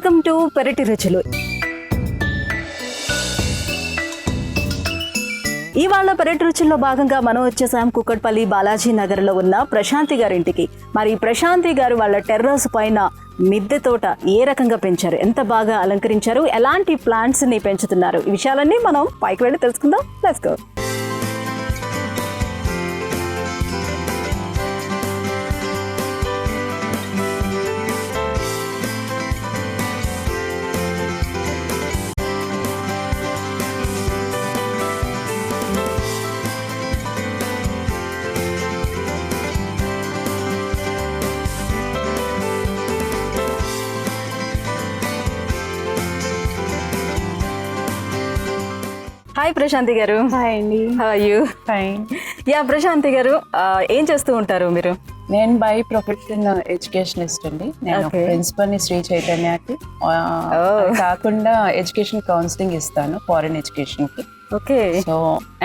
Welcome to పెరటి రుచులు. ఇవాళ పెరటి రుచుల్లో భాగంగా మనం వచ్చేసాం కుక్కట్పల్లి బాలాజీ నగర్లో ఉన్న ప్రశాంతి గారి ఇంటికి. మరి ప్రశాంతి గారు వాళ్ళ టెర్రస్ పైన మిద్దె తోట ఏ రకంగా పెంచారు, ఎంత బాగా అలంకరించారు, ఎలాంటి ప్లాంట్స్ ని పెంచుతున్నారు, ఈ విషయాలన్నీ మనం పైకి వెళ్ళి తెలుసుకుందాం. Let's go. హాయ్ ప్రశాంతి గారు. హాయ్ అండి. How are you? Fine. Ya Prashanti గారు, ఏం చేస్తూ ఉంటారు మీరు? నేను బై ప్రొఫెషన్ ఎడ్యుకేషనిస్ట్ అండి. నేను ప్రిన్సిపల్ని శ్రీ చైతన్యకి. కాకుండా ఎడ్యుకేషన్ కౌన్సిలింగ్ ఇస్తాను ఫారెన్ ఎడ్యుకేషన్కి. Okay. So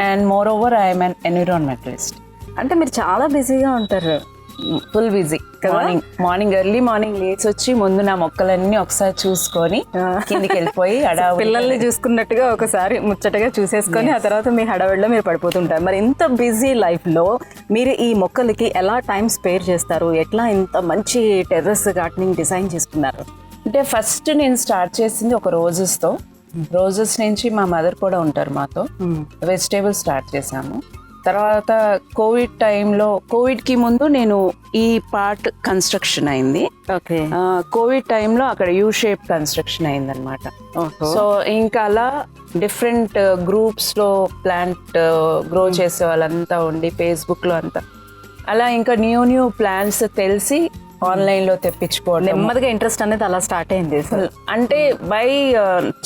and more over I'm an environmentalist. అంటే మీరు చాలా బిజీగా ఉంటారు. Full busy. Morning early morning లేచి వచ్చి ముందు నా మొక్కలన్నీ ఒకసారి చూసుకొని కిందికి వెళ్ళిపోయి పిల్లల్ని చూసుకున్నట్టుగా ఒకసారి ముచ్చటగా చూసేసుకొని ఆ తర్వాత మీ హడావిడిలో మీరు పడిపోతుంటారు. మరి ఇంత బిజీ లైఫ్ లో మీరు ఈ మొక్కలకి ఎలా టైం స్పేర్ చేస్తారు, ఎట్లా ఇంత మంచి టెర్రస్ గార్డెనింగ్ డిజైన్ చేసుకున్నారు? అంటే ఫస్ట్ నేను స్టార్ట్ చేసింది ఒక రోజెస్తో. రోజెస్ నుంచి మా మదర్ కూడా ఉంటారు మాతో. వెజిటేబుల్స్ స్టార్ట్ చేసాము. తర్వాత కోవిడ్ టైంలో, కోవిడ్కి ముందు నేను ఈ పార్ట్ కన్స్ట్రక్షన్ అయింది. ఓకే. కోవిడ్ టైంలో అక్కడ యూ షేప్ కన్స్ట్రక్షన్ అయింది అనమాట. సో ఇంకా అలా డిఫరెంట్ గ్రూప్స్లో ప్లాంట్ గ్రో చేసే వాళ్ళంతా ఉండి ఫేస్బుక్లో అంతా అలా ఇంకా న్యూ ప్లాంట్స్ తెలిసి ఆన్లైన్లో తెప్పించుకోవడం, నెమ్మదిగా ఇంట్రెస్ట్ అనేది అలా స్టార్ట్ అయింది. అంటే by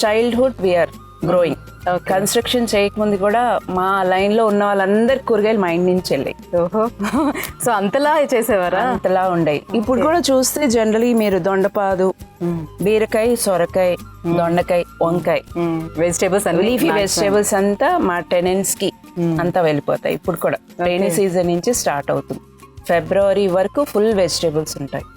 childhood we are growing. Construction చేయకముందు కూడా మా లైన్ లో ఉన్న వాళ్ళందరి కూరగాయలు మా ఇంటి నుంచి వెళ్ళాయి. ఓహో. సో అంతలా చేసేవారా? అంతలా ఉండయి. ఇప్పుడు కూడా చూస్తే జనరలీ మీరు దొండపాదు, బీరకాయ, సొరకాయ, దొండకాయ, వంకాయ, వెజిటేబుల్స్, లీఫీ వెజిటేబుల్స్ అంతా మా టెనెంట్స్ కి అంతా వెళ్ళిపోతాయి. ఇప్పుడు కూడా రైనీ సీజన్ నుంచి స్టార్ట్ అవుతుంది. ఫిబ్రవరి వరకు ఫుల్ వెజిటేబుల్స్ ఉంటాయి.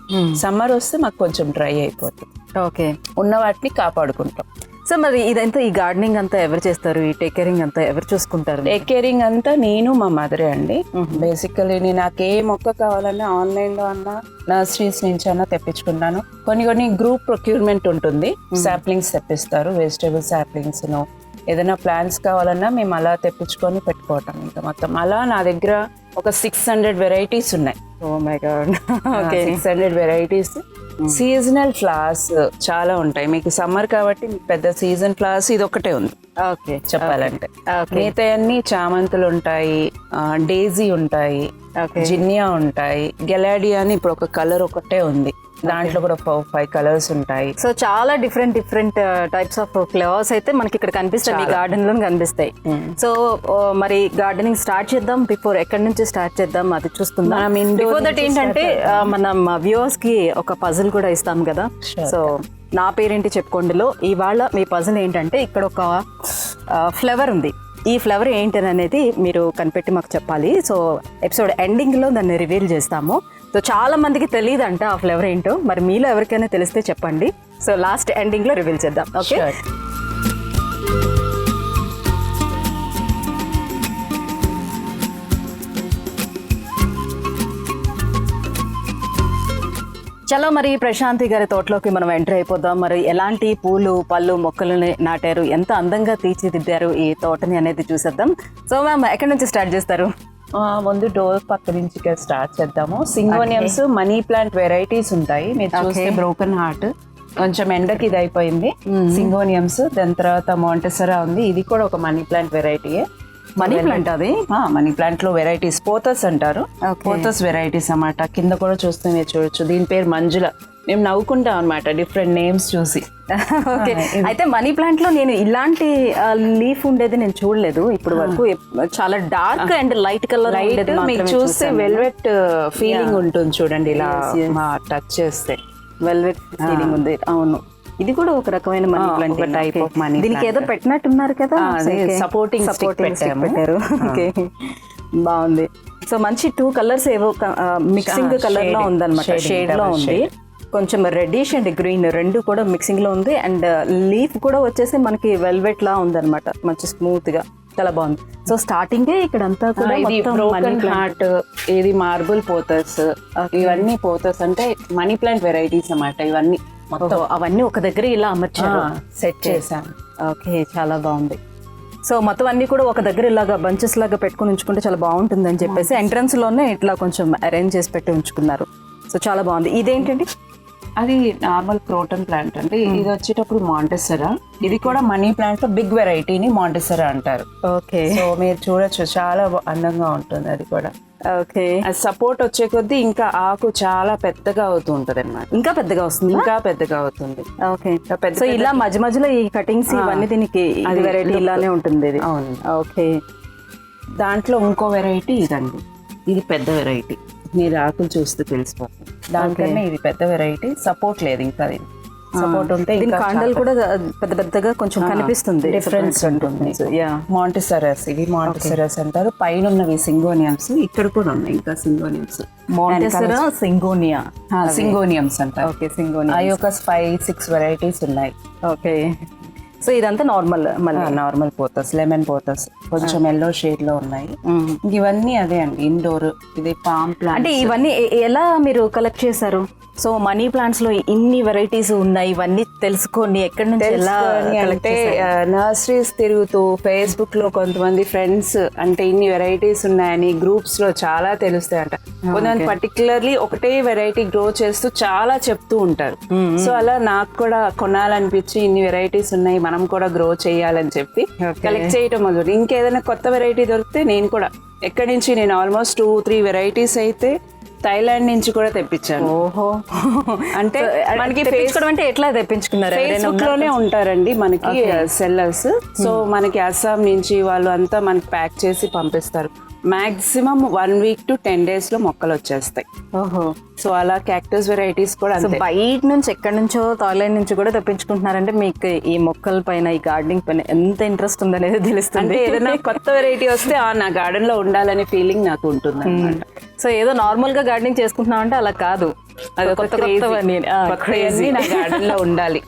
సమ్మర్ వస్తే మాకు కొంచెం డ్రై అయిపోతుంది. ఓకే. ఉన్న వాటిని కాపాడుకుంటాం. సో మరి ఇదంతా, ఈ గార్డెనింగ్ అంతా ఎవరు చేస్తారు, ఈ టేక్ కేరింగ్ అంతా ఎవరు చూసుకుంటారు? టేక్ కేరింగ్ అంతా నేను, మా మదరే అండి. బేసికలీ నేను నాకు ఏ మొక్క కావాలన్నా ఆన్లైన్లో అన్నా నర్సరీస్ నుంచి అన్నా తెప్పించుకుంటాను. కొన్ని గ్రూప్ ప్రొక్యూర్మెంట్ ఉంటుంది, సాప్లింగ్స్ తెప్పిస్తారు, వెజిటేబుల్ సాప్లింగ్స్. ఏదైనా ప్లాంట్స్ కావాలన్నా మేము అలా తెప్పించుకొని పెట్టుకోవటం. ఇంకా మొత్తం అలా నా దగ్గర ఒక 600 వెరైటీస్ ఉన్నాయి. Oh my God. Okay. 600 varieties. Seasonal flowers చాలా ఉంటాయి. మీకు సమ్మర్ కాబట్టి మీకు పెద్ద సీజన్ ఫ్లవర్స్ ఇది ఒకటే ఉంది. ఓకే. చెప్పాలంటే మిగతా అన్ని చామంతులు ఉంటాయి, డేజీ ఉంటాయి, జిన్నియా ఉంటాయి, గెలాడియా అని ఇప్పుడు ఒక కలర్ ఒకటే ఉంది, దాంట్లో కూడా 5 కలర్స్ ఉంటాయి. సో చాలా డిఫరెంట్ టైప్స్ ఆఫ్ ఫ్లవర్స్ అయితే మనకి ఇక్కడ కనిపిస్తాయి, మీ గార్డెన్ లో కనిపిస్తాయి. సో మరి గార్డెనింగ్ స్టార్ట్ చేద్దాం. బిఫోర్ ఎక్కడి నుంచి స్టార్ట్ చేద్దాం అది చూసుకుందాం. బిఫోర్ దట్ ఏంటంటే మనం వ్యూవర్స్ కి ఒక పజిల్ కూడా ఇస్తాం కదా. సో నా పేరేంటి చెప్పుకోండిలో ఇవాళ మీ పజిల్ ఏంటంటే, ఇక్కడ ఒక ఫ్లవర్ ఉంది. ఈ ఫ్లవర్ ఏంటని అనేది మీరు కనిపెట్టి మాకు చెప్పాలి. సో ఎపిసోడ్ ఎండింగ్ లో దాన్ని రివీల్ చేస్తాము. సో చాలా మందికి తెలియదంట ఆ ఫ్లేవర్ ఏంటో. మరి మీలో ఎవరికైనా తెలిస్తే చెప్పండి. సో లాస్ట్ ఎండింగ్ లో రివీల్ చేద్దాం. ఓకే. చలో మరి ప్రశాంతి గారి తోటలోకి మనం ఎంటర్ అయిపోదాం. మరి ఎలాంటి పూలు, పళ్ళు, మొక్కలని నాటారు, ఎంత అందంగా తీర్చిదిద్దారు ఈ తోటని అనేది చూసేద్దాం. సో మ్యామ్ ఎక్కడి నుంచి స్టార్ట్ చేస్తారు? ముందు డోర్ పక్క నుంచి స్టార్ట్ చేద్దాము. సింగోనియమ్స్, మనీ ప్లాంట్ వెరైటీస్ ఉంటాయి. మీరు చూస్తే బ్రోకెన్ హార్ట్ కొంచెం ఎండకి ఇది అయిపోయింది. సింగోనియమ్స్, దాని తర్వాత మాంటెసరా ఉంది, ఇది కూడా ఒక మనీ ప్లాంట్ వెరైటీయే. మనీ ప్లాంట్ అది మనీ ప్లాంట్ లో వెరైటీస్ పోతస్ అంటారు. పోతస్ వెరైటీస్ అన్నమాట. కింద కూడా చూస్తే మీరు చూడొచ్చు, దీని పేరు మంజుల. మేము నవ్వుకుంటాం అనమాట డిఫరెంట్ నేమ్స్ చూసి. ఓకే. అయితే మనీ ప్లాంట్ లో నేను ఇలాంటి లీఫ్ ఉండేది నేను చూడలేదు ఇప్పుడు వరకు. చాలా డార్క్ అండ్ లైట్ కలర్ మీకు చూస్తే వెల్వెట్ ఫీలింగ్ ఉంటుంది చూడండి, ఇలా టచ్ చేస్తే వెల్వెట్ ఫీలింగ్ ఉంది. అవును, ఇది కూడా ఒక రకమైన money plant type of money. దీనికి ఏదో పెట్టినట్టున్నారు కదా, సపోర్టింగ్ పెట్టారు. ఓకే, బాగుంది. సో మంచి 2 కలర్స్ ఏవో మిక్సింగ్ కలర్ లో ఉందన్నమాట, షేడ్ లో ఉంది. కొంచెం రెడ్డిష్ అండ్ గ్రీన్ రెండు కూడా మిక్సింగ్ లో ఉంది. అండ్ లీఫ్ కూడా వచ్చేసి మనకి వెల్వెట్ లా ఉందన్నమాట, మంచి స్మూత్ గా, చాలా బాగుంది. సో స్టార్టింగ్ ఇక్కడంతా కూడా ఇది బ్రోకెన్ హార్ట్, ఇది మార్బుల్ పోతర్స్, ఇవన్నీ పోతర్స్ అంటే మనీ ప్లాంట్ వెరైటీస్ అన్నమాట. ఇవన్నీ మొత్తం అవన్నీ ఒక దగ్గర ఇలా అమర్చారు, సెట్ చేశాను. ఓకే, చాలా బాగుంది. సో మొత్తం అన్ని కూడా ఒక దగ్గర ఇలాగా బంచెస్ లాగా పెట్టుకుని ఉంచుకుంటే చాలా బాగుంటుంది అని చెప్పేసి ఎంట్రన్స్ లోనే ఇట్లా కొంచెం అరేంజ్ చేసి పెట్టి ఉంచుకున్నారు. సో చాలా బాగుంది. ఇదేంటండి? అది నార్మల్ క్రోటన్ ప్లాంట్ అండి. ఇది వచ్చేటప్పుడు మాంటెసరా. ఇది కూడా మనీ ప్లాంట్ లో బిగ్ వెరైటీని మాంటెసరా అంటారు. ఓకే, సో మీరు చూడొచ్చు, చాలా అందంగా ఉంటుంది అది కూడా. ఓకే, అది సపోర్ట్ వచ్చే కొద్దీ ఇంకా ఆకు చాలా పెద్దగా అవుతూ ఉంటది అన్నమాట. ఇంకా పెద్దగా వస్తుంది, ఇంకా పెద్దగా అవుతుంది. ఓకే, సో ఇలా మధ్య మధ్యలో ఈ కటింగ్స్ ఇవన్నీ దీనికి అది వెరైటీ ఇలానే ఉంటుంది ఇది. అవును. ఓకే, దాంట్లో ఇంకో వెరైటీ ఇదండి. ఇది పెద్ద వెరైటీ, మీరు ఆకులు చూస్తే తెలిసిపోతుంది. దానికన్నా ఇది పెద్ద వెరైటీ. సపోర్ట్ లేదు ఇంకా, సపోర్ట్ ఉంటే ఇంకా కాండలు కూడా పెద్ద పెద్దగా కొంచెం కనిపిస్తుంది, డిఫరెన్స్ ఉంటుంది. మాంటిసరస్, ఇది మాంటిసరస్ అంటారు. పైన ఉన్నవి సింగోనియమ్స్, ఇక్కడ కూడా ఉన్నాయి ఇంకా సింగోనియమ్స్. మాంటెసరా, సింగోనియా, సింగోనియమ్స్ అంటారు. ఓకే, సింగోనియా. అవి ఒక 5-6 వెరైటీస్ ఉన్నాయి. ఓకే, సో ఇదంతా నార్మల్, మళ్ళీ నార్మల్ పోతస్, లెమన్ పోతస్, కొంచెం ఎల్లో షేడ్ లో ఉన్నాయి. ఇవన్నీ అదే అండి, ఇండోర్. ఇది పామ్ ప్లాంట్. అంటే ఇవన్నీ ఎలా మీరు కలెక్ట్ చేశారు? సో మనీ ప్లాంట్స్ లో ఇన్ని వెరైటీస్ ఉన్నాయి, ఇవన్నీ తెలుసుకోండి ఎక్కడి నుంచి ఎలా అంటే నర్సరీస్ తిరుగుతూ ఫేస్బుక్ లో కొంతమంది ఫ్రెండ్స్ అంటే ఇన్ని వెరైటీస్ ఉన్నాయని గ్రూప్స్ లో చాలా తెలుస్తాయంట. కొంతమంది పర్టికులర్లీ ఒకటే వెరైటీ గ్రో చేస్తూ చాలా చెప్తూ ఉంటారు. సో అలా నాకు కూడా కొనాలనిపించి ఇన్ని వెరైటీస్ ఉన్నాయి, మనం కూడా గ్రో చేయాలని చెప్పి కలెక్ట్ చేయటం మొదలు. ఇంకేదైనా కొత్త వెరైటీ దొరికితే నేను కూడా ఎక్కడి నుంచి, నేను ఆల్మోస్ట్ 2-3 వెరైటీస్ అయితే థైలాండ్ నుంచి కూడా తెప్పించాను. ఓహో, అంటే మనకి తెప్పించుకోవడం అంటే ఎట్లా తెప్పించుకున్నారు? ఫేస్బుక్ లోనే ఉంటారండి మనకి సెల్లర్స్. సో మనకి అస్సాం నుంచి వాళ్ళు అంతా మనకి ప్యాక్ చేసి పంపిస్తారు. మాక్సిమం 1 week to 10 days లో మొక్కలు వచ్చేస్తాయి. ఓహో, సో అలా క్యాక్టస్ వెరైటీస్ కూడా అంతే. బయట నుంచి ఎక్కడి నుంచో, థాయిలాండ్ నుంచి కూడా తెప్పించుకుంటున్నారంటే మీకు ఈ మొక్కల పైన, ఈ గార్డెనింగ్ పైన ఎంత ఇంట్రెస్ట్ ఉందనేది తెలుస్తుంది. అంటే ఏదైనా కొత్త వెరైటీ వస్తే నా గార్డెన్ లో ఉండాలనే ఫీలింగ్ నాకు ఉంటుంది అన్నమాట. సో ఏదో నార్మల్ గా గార్డెనింగ్ చేసుకుంటున్నాం అంటే అలా కాదు, అది కొత్త నా గార్డెన్ లో ఉండాలి.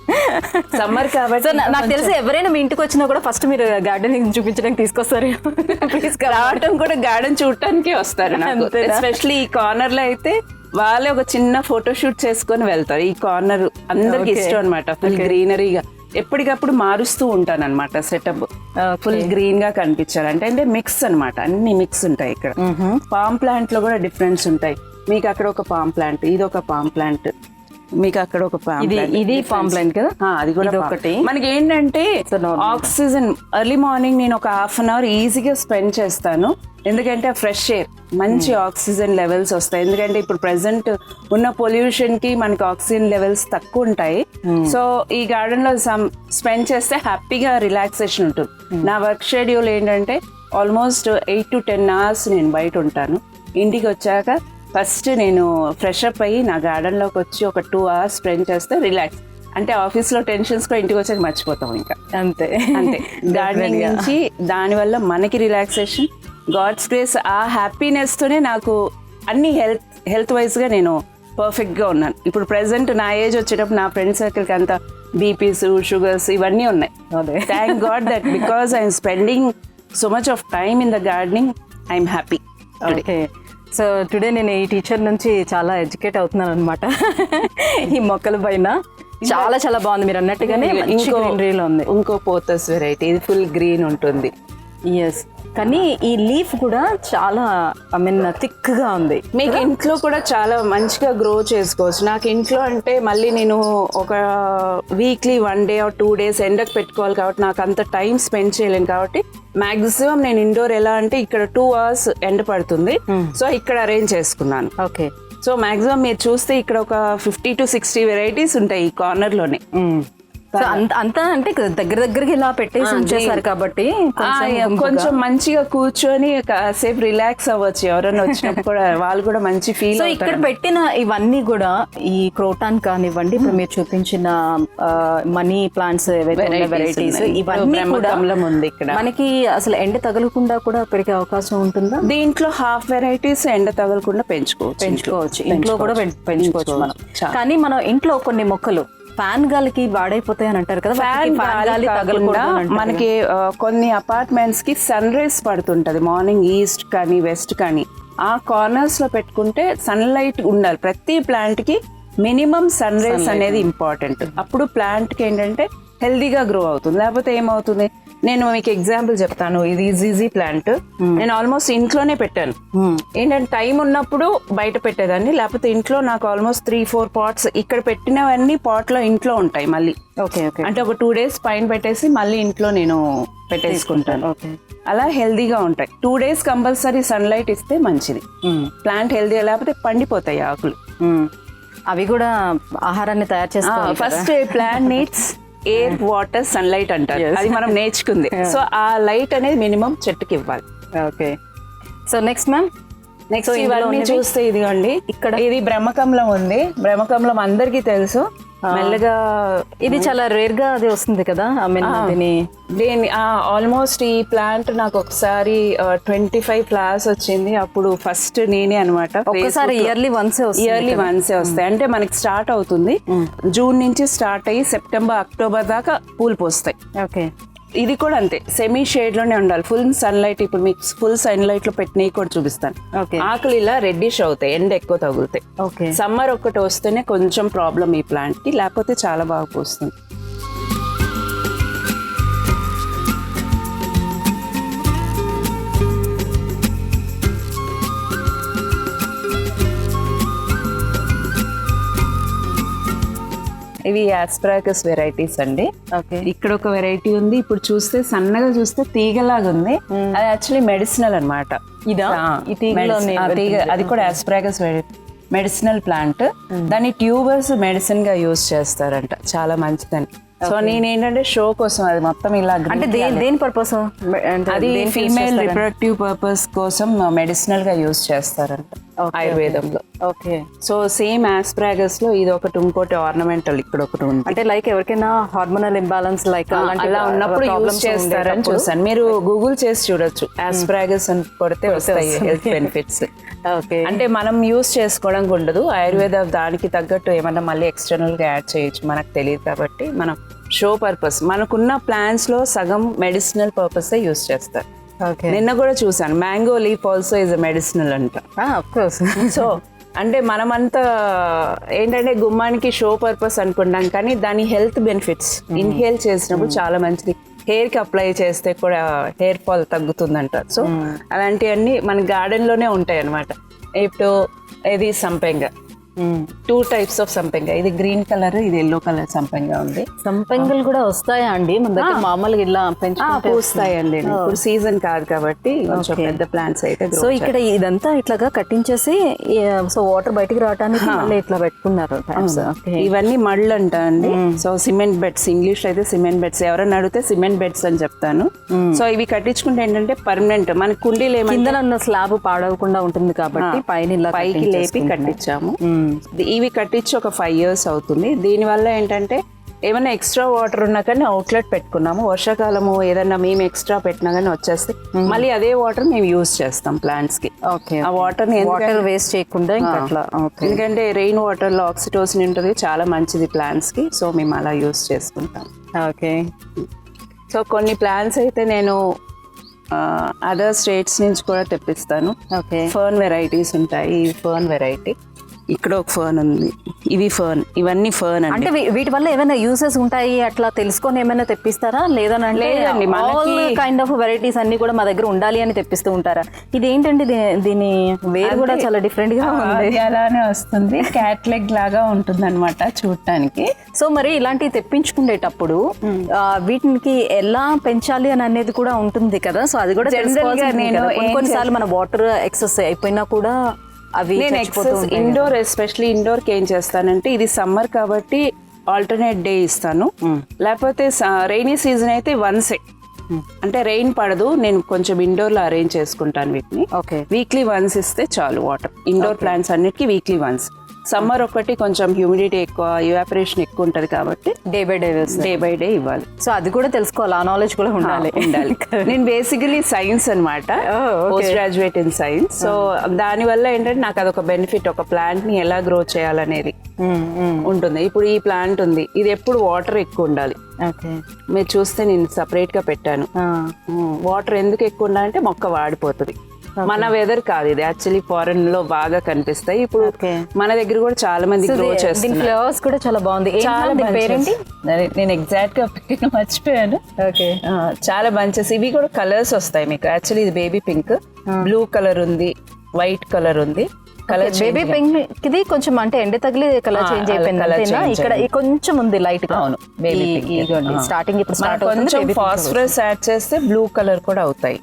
సమ్మర్ కాబట్టి నాకు తెలిసి ఎవరైనా మీ ఇంటికి వచ్చినా కూడా ఫస్ట్ మీరు గార్డెనింగ్ చూపించడానికి తీసుకొస్తారు. రావటం కూడా గార్డెన్ చూడటానికే వస్తారు. ఎస్పెషల్లీ ఈ కార్నర్ లో అయితే వాళ్ళే ఒక చిన్న ఫోటోషూట్ చేసుకొని వెళ్తారు. ఈ కార్నర్ అందరికి ఇష్టం అనమాట, ఫుల్ గ్రీనరీగా. ఎప్పటికప్పుడు మారుస్తూ ఉంటాను అనమాట సెటప్, ఫుల్ గ్రీన్ గా కనిపించాలి అంటే మిక్స్ అనమాట, అన్ని మిక్స్ ఉంటాయి ఇక్కడ. పామ్ ప్లాంట్ లో కూడా డిఫరెన్స్ ఉంటాయి. మీకు అక్కడ ఒక పామ్ ప్లాంట్, ఇది ఒక పామ్ ప్లాంట్, మీకు అక్కడ ఒక పామ్ ప్లాంట్, ఇది పామ్ ప్లాంట్ కదా, అది కూడా ఒకటి. మనకి ఏంటంటే ఆక్సిజన్ ఎర్లీ మార్నింగ్ నేను ఒక 1/2 hour ఈజీగా స్పెండ్ చేస్తాను. ఎందుకంటే ఫ్రెష్ ఎయిర్, మంచి ఆక్సిజన్ లెవెల్స్ వస్తాయి. ఎందుకంటే ఇప్పుడు ప్రెసెంట్ ఉన్న పొల్యూషన్ కి మనకి ఆక్సిజన్ లెవెల్స్ తక్కువ ఉంటాయి. సో ఈ గార్డెన్ లో స్పెండ్ చేస్తే హ్యాపీగా రిలాక్సేషన్ ఉంటుంది. నా వర్క్ షెడ్యూల్ ఏంటంటే ఆల్మోస్ట్ 8 to 10 hours నేను బయట ఉంటాను. ఇంటికి వచ్చాక ఫస్ట్ నేను ఫ్రెష్ అప్ అయ్యి నా గార్డెన్లోకి వచ్చి ఒక 2 hours స్పెండ్ చేస్తే రిలాక్స్. అంటే ఆఫీస్లో టెన్షన్స్ కూడా ఇంటికి వచ్చాక మర్చిపోతాం ఇంకా, అంతే అంతే. గార్డెనింగ్ నుంచి దానివల్ల మనకి రిలాక్సేషన్, గాడ్స్ గ్రేస్, ఆ హ్యాపీనెస్తోనే నాకు అన్ని హెల్త్ వైజ్గా నేను పర్ఫెక్ట్గా ఉన్నాను. ఇప్పుడు ప్రెసెంట్ నా ఏజ్ వచ్చేటప్పుడు నా ఫ్రెండ్ సర్కిల్కి అంతా బీపీస్, షుగర్స్ ఇవన్నీ ఉన్నాయి. Thank God that because I'm spending so much of time in the gardening, I'm happy. Okay, so today నేను ఈ టీచర్ నుంచి చాలా ఎడ్యుకేట్ అవుతున్నాను అనమాట. ఈ మొక్కల పైన చాలా చాలా బాగుంది, మీరు అన్నట్టుగానే గ్రీనరీలో ఉంది. ఇంకో పోతస్ వెరైటీ, ఇది ఫుల్ గ్రీన్ ఉంటుంది. ఎస్, కానీ ఈ లీఫ్ కూడా చాలా థిక్ గా ఉంది. మీకు ఇంట్లో కూడా చాలా మంచిగా గ్రో చేసుకోవచ్చు. నాకు ఇంట్లో అంటే మళ్ళీ నేను ఒక వీక్లీ 1 day or 2 days ఎండకు పెట్టుకోవాలి కాబట్టి నాకు అంత టైం స్పెండ్ చేయలేను. కాబట్టి మాక్సిమం నేను ఇండోర్ ఎలా అంటే ఇక్కడ 2 hours ఎండ పడుతుంది, సో ఇక్కడ అరేంజ్ చేసుకున్నాను. ఓకే, సో మాక్సిమం మీరు చూస్తే ఇక్కడ ఒక 50 to 60 వెరైటీస్ ఉంటాయి ఈ కార్నర్ లోనే. సో అంతా అంటే దగ్గర దగ్గరికి ఇలా పెట్టేసి ఉంచేసారు కాబట్టి కొంచెం మంచిగా కూర్చొని కాసేపు రిలాక్స్ అవ్వచ్చు ఎవరైనా వచ్చినప్పుడు కూడా వాళ్ళు కూడా మంచి ఫీల్. సో ఇక్కడ పెట్టిన ఇవన్నీ కూడా ఈ క్రోటాన్ కానివ్వండి, ఇప్పుడు మీరు చూపించిన మనీ ప్లాంట్స్ వెరైటీస్ ఇవన్నీ కూడా ఉంది ఇక్కడ మనకి అసలు ఎండ తగలకుండా కూడా పెరిగే అవకాశం ఉంటుందా? దీంట్లో హాఫ్ వెరైటీస్ ఎండ తగలకుండా పెంచుకోవచ్చు, ఇంట్లో కూడా పెంచుకోవచ్చు మనం. కానీ మనం ఇంట్లో కొన్ని మొక్కలు ఫ్యాన్ గాలికి వాడైపోతాయి అని అంటారు కదా, ఫ్యాన్ గాలి తగలకుండా మనకి కొన్ని అపార్ట్మెంట్స్ కి సన్ రైజ్ పడుతుంటది మార్నింగ్ ఈస్ట్ కానీ వెస్ట్ కానీ, ఆ కార్నర్స్ లో పెట్టుకుంటే సన్ లైట్ ఉండాలి. ప్రతి ప్లాంట్ కి మినిమం సన్ రైజ్ అనేది ఇంపార్టెంట్. అప్పుడు ప్లాంట్ కి ఏంటంటే హెల్దీగా గ్రో అవుతుంది. లేకపోతే ఏమవుతుంది, నేను మీకు ఎగ్జాంపుల్ చెప్తాను. ఇది జీజీ ప్లాంట్ నేను ఆల్మోస్ట్ ఇంట్లోనే పెట్టాను. ఏంటంటే టైం ఉన్నప్పుడు బయట పెట్టేదాన్ని, లేకపోతే ఇంట్లో నాకు ఆల్మోస్ట్ 3-4 పాట్స్ ఇక్కడ పెట్టినవన్నీ పాట్ లో ఇంట్లో ఉంటాయి మళ్ళీ. అంటే ఒక 2 days పైన పెట్టేసి మళ్ళీ ఇంట్లో నేను పెట్టేసుకుంటాను. అలా హెల్దీగా ఉంటాయి. 2 days కంపల్సరీ సన్ లైట్ ఇస్తే మంచిది. ప్లాంట్ హెల్దీగా, లేకపోతే పండిపోతాయి ఆకులు. అవి కూడా ఆహారాన్ని తయారు చేసుకోవాలి. First plant needs air, water, sunlight అంటారు. అది మనం నేర్చుకుంది. సో ఆ లైట్ అనేది మినిమం చెట్టుకి ఇవ్వాలి. Okay. So next ma'am, next ఇవన్నీ చూస్తే ఇదిగోండి, ఇక్కడ ఇది బ్రహ్మకమలం ఉంది. బ్రహ్మకమలం అందరికీ తెలుసు. మెల్లగా ఇది చాలా రేర్ గా అది వస్తుంది కదా. దీని ఆల్మోస్ట్ ఈ ప్లాంట్ నాకు ఒకసారి 25 ఫ్లవర్స్ వచ్చింది. అప్పుడు ఫస్ట్ నేనే అనమాట. ఒకసారి ఇయర్లీ వన్సే వస్తాయి. అంటే మనకి స్టార్ట్ అవుతుంది జూన్ నుంచి స్టార్ట్ అయ్యి సెప్టెంబర్, అక్టోబర్ దాకా పూలు పోస్తాయి. ఓకే. ఇది కూడా అంతే, సెమీ షేడ్ లోనే ఉండాలి. ఫుల్ సన్ లైట్, ఇప్పుడు మీకు ఫుల్ సన్ లైట్ లో పెట్టినవి కూడా చూపిస్తాను. ఆకులు ఇలా రెడ్డిష్ అవుతాయి, ఎండ ఎక్కువ తగులుతాయి. సమ్మర్ ఒకటి వస్తేనే కొంచెం ప్రాబ్లం ఈ ప్లాంట్ కి, లేకపోతే చాలా బాగా పోస్తుంది. ఇవి ఆస్పరాగస్ వెరైటీస్ అండి. ఇక్కడ ఒక వెరైటీ ఉంది. ఇప్పుడు చూస్తే సన్నగా చూస్తే తీగలాగా ఉంది. అది యాక్చువల్లీ మెడిసినల్ అనమాట. అది కూడా ఆస్పరాగస్ మెడిసినల్ ప్లాంట్. దాని ట్యూబర్స్ మెడిసిన్ గా యూజ్ చేస్తారంట, చాలా మంచిదని. సో నేనేంటంటే షో కోసం, అది మొత్తం ఇలా అంటే దేని పర్పస్, అది ఫీమేల్ రిప్రొడక్టివ్ పర్పస్ కోసం మెడిసినల్ గా యూజ్ చేస్తారంట ఆయుర్వేదంలో. ఓకే. సో సేమ్ ఆస్పరాగస్ లో ఇది ఒకటి, ఇంకోటి ఆర్నమెంటల్ ఇక్కడ ఒకటి ఉంది. అంటే లైక్ ఎవరికైనా హార్మోనల్ ఇంబాలెన్స్ లైక్ అలా ఉన్నప్పుడు యూజ్ చేస్తారని చూసాను. మీరు గూగుల్ చేసి చూడొచ్చు, ఆస్పరాగస్ అని కొడితే వస్తాయి హెల్త్ బెనిఫిట్స్. అంటే మనం యూజ్ చేసుకోవడానికి ఉండదు, ఆయుర్వేద దానికి తగ్గట్టు ఏమన్నా మళ్ళీ ఎక్స్టర్నల్ గా యాడ్ చేయొచ్చు, మనకు తెలియదు. కాబట్టి మనం షో పర్పస్, మనకున్న ప్లాంట్స్ లో సగం మెడిసినల్ పర్పస్ యూజ్ చేస్తారు. నిన్న కూడా చూసాను, mango leaf also is medicinal అంట. సో అంటే మనమంతా ఏంటంటే గుమ్మానికి షో పర్పస్ అనుకుంటాం, కానీ దాని హెల్త్ బెనిఫిట్స్ ఇన్హేల్ చేసినప్పుడు చాలా మంచిది. హెయిర్ కి అప్లై చేస్తే కూడా హెయిర్ ఫాల్ తగ్గుతుందంట. సో అలాంటివన్నీ మన గార్డెన్ లోనే ఉంటాయి అన్నమాట. ఇప్పుడు ఇది సంపెంగ, 2 types ఆఫ్ సంపెంగ. ఇది గ్రీన్ కలర్, ఇది ఎల్లో కలర్ సంపెంగ ఉంది. సంపెంగలు కూడా వస్తాయా అండి మన దగ్గర? మామూలుగా ఇలా పూస్తాయండి. ఇప్పుడు సీజన్ కాదు కాబట్టి కొంచెం పెద్ద ప్లాంట్స్ అయితే. సో ఇక్కడ ఇదంతా ఇట్లాగా కట్టించేసి, సో వాటర్ బయటికి రావడానికి మళ్ళీ ఇట్లా పెట్టుకున్నారు. ఇవన్నీ మళ్ళు అంట అండి. సో సిమెంట్ బెడ్స్, ఇంగ్లీష్ అయితే సిమెంట్ బెడ్స్, ఎవరైనా అడిగితే సిమెంట్ బెడ్స్ అని చెప్తాను. సో ఇవి కట్టించుకుంటే ఏంటంటే పర్మనెంట్, మన కుండీలు ఏమైనా స్లాబ్ పాడవకుండా ఉంటుంది కాబట్టి పైకి లేపి కట్టించాము. ఇవి కట్టించి ఒక 5 years అవుతుంది. దీనివల్ల ఏంటంటే ఏమైనా ఎక్స్ట్రా వాటర్ ఉన్నా కానీ అవుట్లెట్ పెట్టుకున్నాము. వర్షాకాలము ఏదన్నా మేము ఎక్స్ట్రా పెట్టినా కానీ వచ్చేస్తే మళ్ళీ అదే వాటర్ మేము యూజ్ చేస్తాం ప్లాంట్స్ కి. ఆ వాటర్ వేస్ట్ చేయకుండా, ఎందుకంటే రెయిన్ వాటర్ లో ఆక్సిటోసిన్ ఉంటుంది, చాలా మంచిది ప్లాంట్స్ కి. సో మేము అలా యూజ్ చేసుకుంటాం. ఓకే. సో కొన్ని ప్లాంట్స్ అయితే నేను అదర్ స్టేట్స్ నుంచి కూడా తెప్పిస్తాను. ఫర్న్ వెరైటీస్ ఉంటాయి. ఈ ఫర్న్ వెరైటీ, ఇక్కడ ఒక ఫర్న్ ఉంది, ఇవి ఫర్న్, ఇవన్నీ ఫర్న్. అంటే వీటి వల్ల ఏమైనా యూసెస్ ఉంటాయి అట్లా తెలుసుకొని ఏమైనా తెప్పిస్తారా? లేదండి, కైండ్ ఆఫ్ వెరైటీస్ అన్ని కూడా మా దగ్గర ఉండాలి అని తెప్పిస్తూ ఉంటారా? ఇది ఏంటండి, దీని వేరు కూడా చాలా డిఫరెంట్ గా ఉంది. అలానే వస్తుంది, క్యాట్లాగ్ లాగా ఉంటుంది అనమాట చూడటానికి. సో మరి ఇలాంటివి తెప్పించుకునేటప్పుడు వీటికి ఎలా పెంచాలి అని అనేది కూడా ఉంటుంది కదా. సో అది కూడా కొన్నిసార్లు మన వాటర్ ఎక్సెస్ అయిపోయినా కూడా అవి ఇండోర్, ఎస్పెషల్లీ ఇండోర్ కి ఏం చేస్తానంటే, ఇది సమ్మర్ కాబట్టి ఆల్టర్నేట్ డే ఇస్తాను. లేకపోతే రైనీ సీజన్ అయితే వన్సే, అంటే రెయిన్ పడదు, నేను కొంచెం ఇండోర్లో అరేంజ్ చేసుకుంటాను వీటిని. ఓకే, వీక్లీ వన్స్ ఇస్తే చాలు వాటర్. ఇండోర్ ప్లాంట్స్ అన్నిటికీ వీక్లీ వన్స్. సమ్మర్ ఒకటి కొంచెం హ్యూమిడిటీ ఎక్కువ, ఇవాపరేషన్ ఎక్కువ ఉంటుంది కాబట్టి డే బై డే ఇవ్వాలి. సో అది కూడా తెలుసుకోవాలి, ఆ నాలెడ్జ్ కూడా ఉండాలి. నేను బేసికలీ సైన్స్ అనమాట, post graduate in science. So దానివల్ల ఏంటంటే నాకు అదొక బెనిఫిట్, ఒక ప్లాంట్ ని ఎలా గ్రో చేయాలనేది ఉంటుంది. ఇప్పుడు ఈ ప్లాంట్ ఉంది, ఇది ఎప్పుడు వాటర్ ఎక్కువ ఉండాలి. మీరు చూస్తే నేను సపరేట్ గా పెట్టాను. వాటర్ ఎందుకు ఎక్కువ ఉండాలంటే మొక్క వాడిపోతుంది. మన వెదర్ కాదు ఇది, యాక్చువల్లీ ఫారెన్ లో బాగా కనిపిస్తాయి. ఇప్పుడు మన దగ్గర కూడా చాలా మంది గ్రో చేస్తారు. ఫ్లవర్స్ కూడా చాలా బాగుంది. పేరేంటి? నేను ఎగ్జాక్ట్ గా పేరు మర్చిపోయాను. ఓకే, చాలా బంచెస్. ఇవి కూడా కలర్స్ వస్తాయి మీకు. యాక్చువల్లీ ఇది బేబీ పింక్, బ్లూ కలర్ ఉంది, వైట్ కలర్ ఉంది. కలర్ బేబీ పింక్ ఇది కొంచెం అంటే ఎండ తగిలి కలర్ చేంజ్ అయిపోయింది. ఇక్కడ కొంచెం ఉంది లైట్ గా. అవును, బేబీ పింక్ స్టార్టింగ్. ఇప్పుడు స్టార్ట్ కొంచెం ఫాస్ఫరస్ యాడ్ చేస్తే బ్లూ కలర్ కూడా అవుతాయి.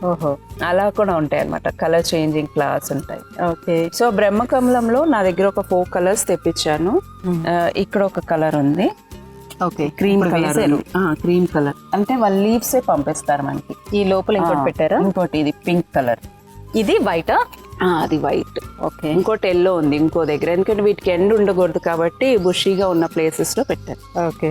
ఓహో, అలా కూడా ఉంటాయి అన్నమాట, కలర్ చేంజింగ్ ఫ్లవర్స్ ఉంటాయి. ఓకే, సో బ్రహ్మకమలంలో నా దగ్గర ఒక 4 కలర్స్ తెప్పించాను. ఇక్కడ ఒక కలర్ ఉంది. ఓకే, క్రీమ్ కలర్ అంటే వాళ్ళ లీవ్స్ పంపిస్తారు మనకి. ఈ లోపల ఇంకోటి పెట్టారా? ఇంకోటి ఇది పింక్ కలర్. ఇది వైటా? అది వైట్. ఓకే, ఇంకోటి ఎల్లో ఉంది ఇంకో దగ్గర. ఎందుకంటే వీటికి ఎండ్ ఉండకూడదు కాబట్టి బుషీగా ఉన్న ప్లేసెస్ లో పెట్టాను. ఓకే,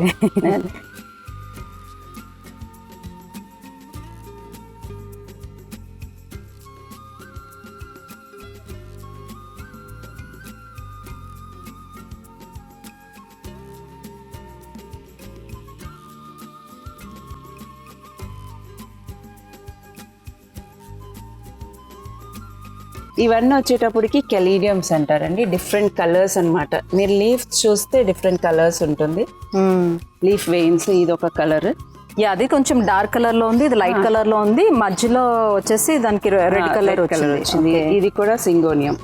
ఇవన్నీ వచ్చేటప్పటికి కెలీడియమ్స్ అంటారండి. డిఫరెంట్ కలర్స్ అన్నమాట. మీరు లీఫ్ చూస్తే డిఫరెంట్ కలర్స్ ఉంటుంది. లీఫ్ వెయిన్స్ ఇది ఒక కలర్. అది కొంచెం డార్క్ కలర్ లో ఉంది, ఇది లైట్ కలర్ లో ఉంది. మధ్యలో వచ్చేసి దానికి రెడ్ కలర్ వచ్చింది. ఇది కూడా సింగోనియం.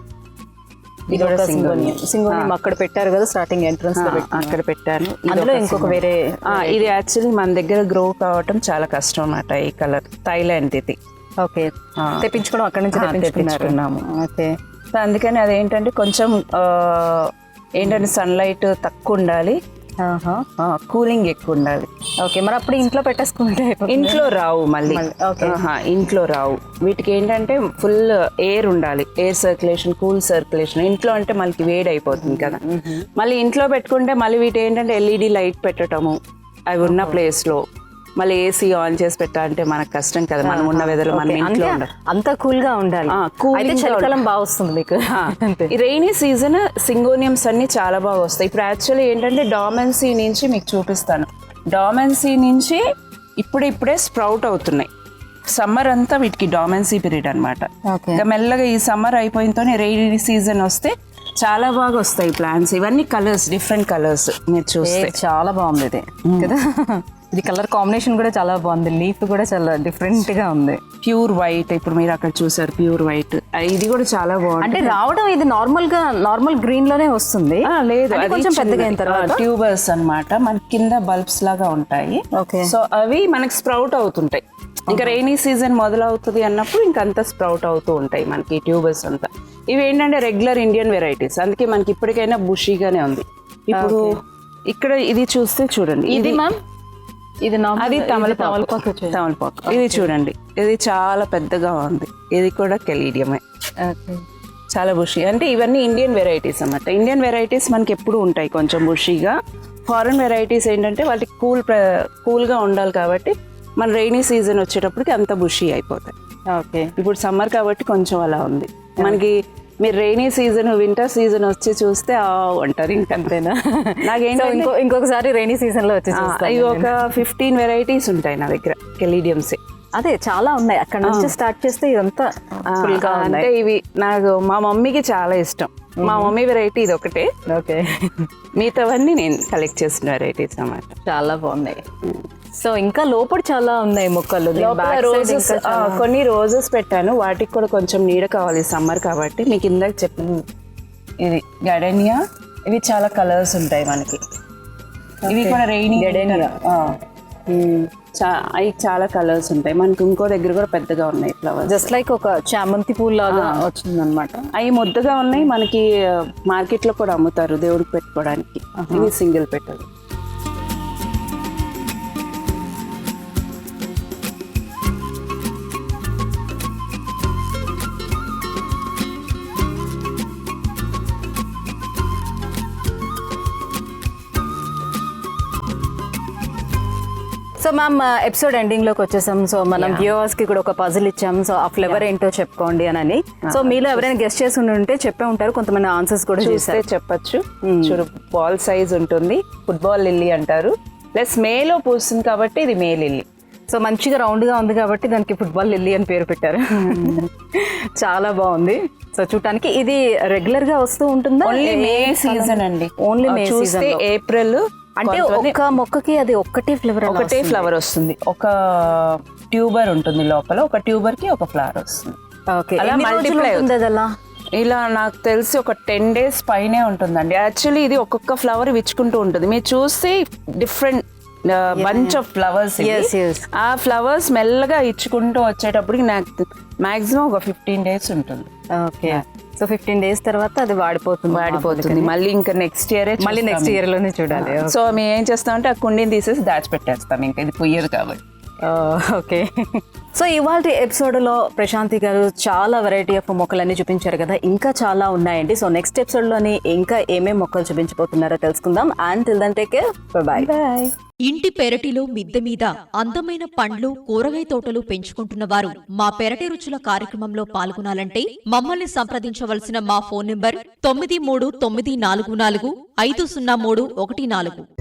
ఇది కూడా సింగోనియం అక్కడ పెట్టారు కదా స్టార్టింగ్ ఎంట్రన్స్ లో. అక్కడ పెట్టాను. అందులో ఇంకొక వేరే. ఇది యాక్చువల్లీ మన దగ్గర గ్రో కావటం చాలా కష్టం అన్నమాట. ఈ కలర్ థాయిలాండ్ ఇది. ఓకే, తెప్పించుకోవడం అక్కడ నుంచి తెప్పించుకున్నాము. ఓకే, సో అందుకని అదేంటంటే కొంచెం ఏంటంటే సన్లైట్ తక్కువ ఉండాలి, కూలింగ్ ఎక్కువ ఉండాలి. ఓకే, మరి అప్పుడు ఇంట్లో పెట్టేసుకుంటే ఇంట్లో రావు మళ్ళీ. ఇంట్లో రావు. వీటికి ఏంటంటే ఫుల్ ఎయిర్ ఉండాలి, ఎయిర్ సర్క్యులేషన్, కూల్ సర్క్యులేషన్. ఇంట్లో అంటే మనకి వేడి అయిపోతుంది కదా. మళ్ళీ ఇంట్లో పెట్టుకుంటే మళ్ళీ వీటి ఏంటంటే ఎల్ఈడి లైట్ పెట్టడము, అవి ఉన్న ప్లేస్ లో. మళ్ళీ ఏసీ ఆన్ చేసి పెట్టాలంటే మనకు కష్టం కదా, మనం ఉన్న వెదర్ మనం ఇంట్లో అంత కూల్ గా ఉండాలి. చలికాలం బాగా వస్తుంది మీకు. ఈ రైనీ సీజన్ సింగోనియమ్స్ అన్ని చాలా బాగా వస్తాయి. ఇప్పుడు యాక్చువల్లీ ఏంటంటే డామెన్సీ నుంచి మీకు చూపిస్తాను. డామెన్సీ నుంచి ఇప్పుడే స్ప్రౌట్ అవుతున్నాయి. సమ్మర్ అంతా వీటికి డామెన్సీ పీరియడ్ అనమాట. ఇంకా మెల్లగా ఈ సమ్మర్ అయిపోయినతోనే రైనీ సీజన్ వస్తే చాలా బాగా వస్తాయి ప్లాంట్స్. ఇవన్నీ కలర్స్, డిఫరెంట్ కలర్స్. మీరు చూస్తే చాలా బాగుంది ఇది కదా. ఇది కలర్ కాంబినేషన్ కూడా చాలా బాగుంది. లీఫ్ కూడా చాలా డిఫరెంట్ గా ఉంది. ప్యూర్ వైట్, ఇప్పుడు మీరు అక్కడ చూసారు ప్యూర్ వైట్. ఇది కూడా చాలా బాగుంది. అంటే రావడం ఇది నార్మల్ గ్రీన్ లోనే వస్తుంది. లేదు, అది కొంచెం పెద్దగా అయిన తర్వాత ట్యూబర్స్ అన్నమాట. మన కింద బల్బ్స్ లాగా ఉంటాయి. సో అవి మనకి స్ప్రౌట్ అవుతుంటాయి. ఇంకా రైనీ సీజన్ మొదలవుతుంది అన్నప్పుడు ఇంకంతా స్ప్రౌట్ అవుతూ ఉంటాయి మనకి ట్యూబర్స్ అంతా. ఇవి ఏంటంటే రెగ్యులర్ ఇండియన్ వెరైటీస్, అందుకే మనకి ఇప్పటికైనా బుషీగానే ఉంది. ఇప్పుడు ఇక్కడ ఇది చూస్తే చూడండి, ఇది మ్యామ్ అది తమలపాకు. ఇది చూడండి, ఇది చాలా పెద్దగా ఉంది. ఇది కూడా కెలీడియమే, చాలా బుషీ. అంటే ఇవన్నీ ఇండియన్ వెరైటీస్ అన్నమాట. ఇండియన్ వెరైటీస్ మనకి ఎప్పుడు ఉంటాయి కొంచెం బుషీగా. ఫారెన్ వెరైటీస్ ఏంటంటే వాళ్ళకి కూల్గా ఉండాలి కాబట్టి మన రైనీ సీజన్ వచ్చేటప్పటికి అంత బుషీ అయిపోతాయి. ఓకే, ఇప్పుడు సమ్మర్ కాబట్టి కొంచెం అలా ఉంది మనకి. మీరు రైనీ సీజన్, వింటర్ సీజన్ వచ్చి చూస్తే అంటారు ఇంకంతేనా. నాకేంటో ఇంకొకసారి రైనీ సీజన్ లో వచ్చి ఇవి ఒక 15 వెరైటీస్ ఉంటాయి నా దగ్గర కెలీడియమ్స్. అదే చాలా ఉన్నాయి. అక్కడ నుంచి స్టార్ట్ చేస్తే ఇదంతా అంటే ఇవి నాకు మా మమ్మీకి చాలా ఇష్టం. మా మమ్మీ వెరైటీ ఇది ఒకటే. ఓకే, మిగతావన్నీ నేను కలెక్ట్ చేసిన వెరైటీస్ అన్నమాట. చాలా బాగున్నాయి. సో ఇంకా లోపల చాలా ఉన్నాయి మొక్కలు. రోజెస్, కొన్ని రోజెస్ పెట్టాను. వాటికి కూడా కొంచెం నీడ కావాలి సమ్మర్ కాబట్టి. మీకు ఇందాక చెప్పిన ఇది గడేనియా. ఇవి చాలా కలర్స్ ఉంటాయి మనకి. ఇవి కూడా రెయినీ గడేనియా. అవి చాలా కలర్స్ ఉంటాయి. మనకి ఇంకో దగ్గర కూడా పెద్దగా ఉన్నాయి ఫ్లవర్స్. జస్ట్ లైక్ ఒక చామంతి పూల్ లాగా వచ్చింది అనమాట. అవి ముద్దగా ఉన్నాయి, మనకి మార్కెట్ లో కూడా అమ్ముతారు దేవుడికి పెట్టుకోవడానికి. ఇవి సింగిల్ పెట్టలు. సో మ్యామ్ ఎపిసోడ్ ఎండింగ్ లోకి వచ్చేసాం. సో మనం వ్యూవర్స్ కి కూడా ఒక పజిల్ ఇచ్చాం. సో ఆ ఫ్లేవర్ ఏంటో చెప్పుకోండి అని. సో మీలో ఎవరైనా గెస్ట్ చేసి ఉంటే చెప్పే ఉంటారు, కొంతమంది ఆన్సర్స్ కూడా చూస్తే చెప్పచ్చు. చూడు, బాల్ సైజ్ ఉంటుంది, ఫుట్బాల్ లిల్లీ అంటారు. ప్లస్ మేలో పూస్తుంది కాబట్టి ఇది మే లిల్లీ. సో మంచిగా రౌండ్ గా ఉంది కాబట్టి దానికి ఫుట్బాల్ లిల్లీ అని పేరు పెట్టారు. చాలా బాగుంది. సో చూడటానికి ఇది రెగ్యులర్ గా వస్తూ ఉంటుందా? ఓన్లీ మే సీజన్ అండి. Only May season. ఏప్రిల్ అంటే ఒక మొక్కకి అది ఒకటే ఫ్లవర్ వస్తుంది. ఒక ట్యూబర్ ఉంటుంది లోపల, ఒక ట్యూబర్ కి ఒక ఫ్లవర్ వస్తుంది. అలా మల్టిప్లై అలా ఇలా నాకు తెలిసి ఒక 10 days పైనే ఉంటుందండి. యాక్చువల్లీ ఇది ఒక్కొక్క ఫ్లవర్ విచ్చుకుంటూ ఉంటుంది. మీరు చూస్తే డిఫరెంట్ బంచ్ ఆఫ్ ఫ్లవర్స్. ఆ ఫ్లవర్స్ మెల్లగా ఇచ్చుకుంటూ వచ్చేటప్పటికి నాకు మాక్సిమం ఒక 15 days ఉంటుంది. ఓకే. సో 15 days తర్వాత అది వాడిపోతుంది. మళ్ళీ ఇంకా నెక్స్ట్ ఇయర్ లోనే చూడాలి. సో మేము ఏం చేస్తామంటే ఆ కుండీని తీసేసి దాచిపెట్టేస్తాం, ఇంకా ఇది పుయ్యదు కాబట్టి. ఓకే. సో ఇవాళ ఎపిసోడ్లో ప్రశాంతి గారు చాలా వెరైటీ ఆఫ్ మొక్కలన్నీ చూపించారు కదా, ఇంకా చాలా ఉన్నాయండి. సో నెక్స్ట్ ఎపిసోడ్లోని ఇంకా ఏమేమి మొక్కలు చూపించబోతున్నారో తెలుసుకుందాం. And till then take care, bye bye. ఇంటి పెరటిలో మిద్దె మీద అందమైన పండ్లు, కూరగాయ తోటలు పెంచుకుంటున్న వారు మా పెరటి రుచుల కార్యక్రమంలో పాల్గొనాలంటే మమ్మల్ని సంప్రదించవలసిన మా ఫోన్ నంబర్ 9394450314.